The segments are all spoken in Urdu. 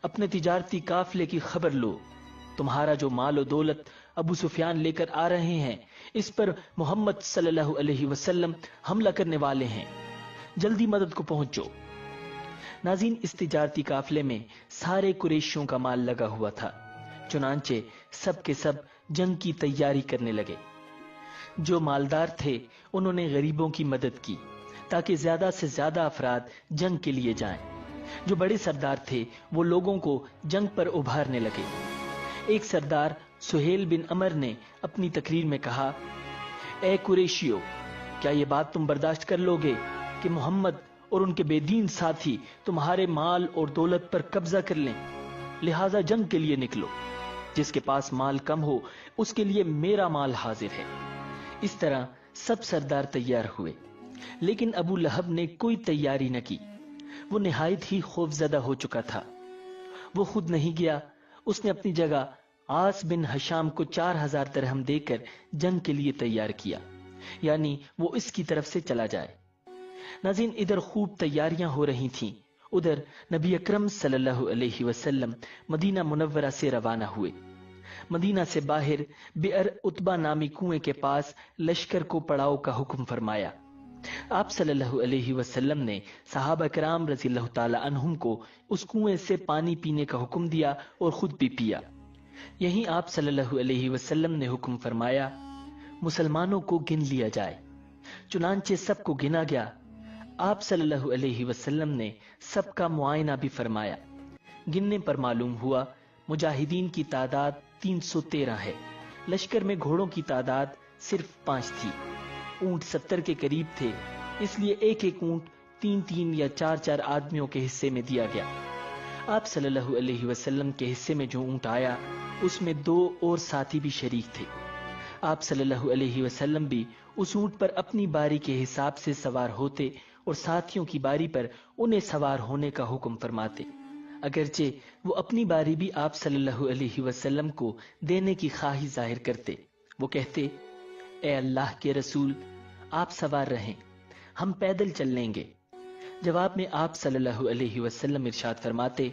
اپنے تجارتی قافلے کی خبر لو، تمہارا جو مال و دولت ابو سفیان لے کر آ رہے ہیں اس پر محمد صلی اللہ علیہ وسلم حملہ کرنے والے ہیں، جلدی مدد کو پہنچو۔ ناظرین، اس تجارتی قافلے میں سارے قریشیوں کا مال لگا ہوا تھا، چنانچہ سب کے سب جنگ کی تیاری کرنے لگے۔ جو مالدار تھے انہوں نے غریبوں کی مدد کی تاکہ زیادہ سے زیادہ افراد جنگ کے لیے جائیں۔ جو بڑے سردار تھے وہ لوگوں کو جنگ پر ابھارنے لگے۔ ایک سردار سہیل بن عمر نے اپنی تقریر میں کہا، اے قریشیو، کیا یہ بات تم برداشت کر لو گے کہ محمد اور ان کے بے دین ساتھی تمہارے مال اور دولت پر قبضہ کر لیں؟ لہٰذا جنگ کے لیے نکلو، جس کے پاس مال کم ہو اس کے لیے میرا مال حاضر ہے۔ اس طرح سب سردار تیار ہوئے، لیکن ابو لہب نے کوئی تیاری نہ کی۔ وہ نہایت ہی خوفزدہ ہو چکا تھا۔ وہ خود نہیں گیا، اس نے اپنی جگہ عاص بن ہشام کو 4000 درہم دے کر جنگ کے لیے تیار کیا، یعنی وہ اس کی طرف سے چلا جائے۔ ناظرین، ادھر خوب تیاریاں ہو رہی تھیں، ادھر نبی اکرم صلی اللہ علیہ وسلم مدینہ منورہ سے روانہ ہوئے۔ مدینہ سے باہر بئر عتبہ نامی کنویں کے پاس لشکر کو پڑاؤ کا حکم فرمایا۔ آپ صلی اللہ علیہ وسلم نے صحابہ کرام رضی اللہ تعالی عنہم کو اس کنویں سے پانی پینے کا حکم دیا اور خود بھی پیا۔ یہیں آپ صلی اللہ علیہ وسلم نے حکم فرمایا، مسلمانوں کو گن لیا جائے۔ چنانچہ سب کو گنا گیا۔ آپ صلی اللہ علیہ وسلم نے سب کا معائنہ بھی فرمایا۔ گننے پر معلوم ہوا مجاہدین کی تعداد 313 ہے، لشکر میں گھوڑوں کی تعداد صرف 5 تھی، اونٹ 70 کے قریب تھے، اس لیے ایک ایک اونٹ 3 یا 4 آدمیوں کے حصے میں دیا گیا۔ آپ صلی اللہ علیہ وسلم کے حصے میں جو اونٹ آیا اس میں 2 اور ساتھی بھی شریک تھے۔ آپ صلی اللہ علیہ وسلم بھی اس اونٹ پر اپنی باری کے حساب سے سوار ہوتے اور ساتھیوں کی باری پر انہیں سوار ہونے کا حکم فرماتے، اگرچہ وہ اپنی باری بھی آپ صلی اللہ علیہ وسلم کو دینے کی خواہی ظاہر کرتے۔ وہ کہتے، اے اللہ کے رسول، آپ سوار رہیں، ہم پیدل چل لیں گے۔ جواب میں آپ صلی اللہ علیہ وسلم ارشاد فرماتے،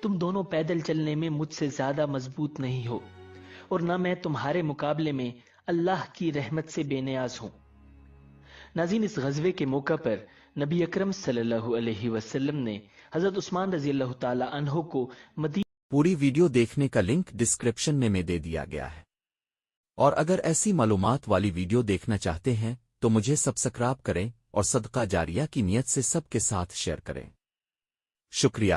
تم دونوں پیدل چلنے میں مجھ سے زیادہ مضبوط نہیں ہو، اور نہ میں تمہارے مقابلے میں اللہ کی رحمت سے بے نیاز ہوں۔ ناظرین، اس غزوے کے موقع پر نبی اکرم صلی اللہ علیہ وسلم نے حضرت عثمان رضی اللہ تعالی عنہ کو پوری ویڈیو دیکھنے کا لنک ڈسکرپشن میں دے دیا گیا ہے، اور اگر ایسی معلومات والی ویڈیو دیکھنا چاہتے ہیں تو مجھے سبسکرائب کریں اور صدقہ جاریہ کی نیت سے سب کے ساتھ شیئر کریں۔ شکریہ۔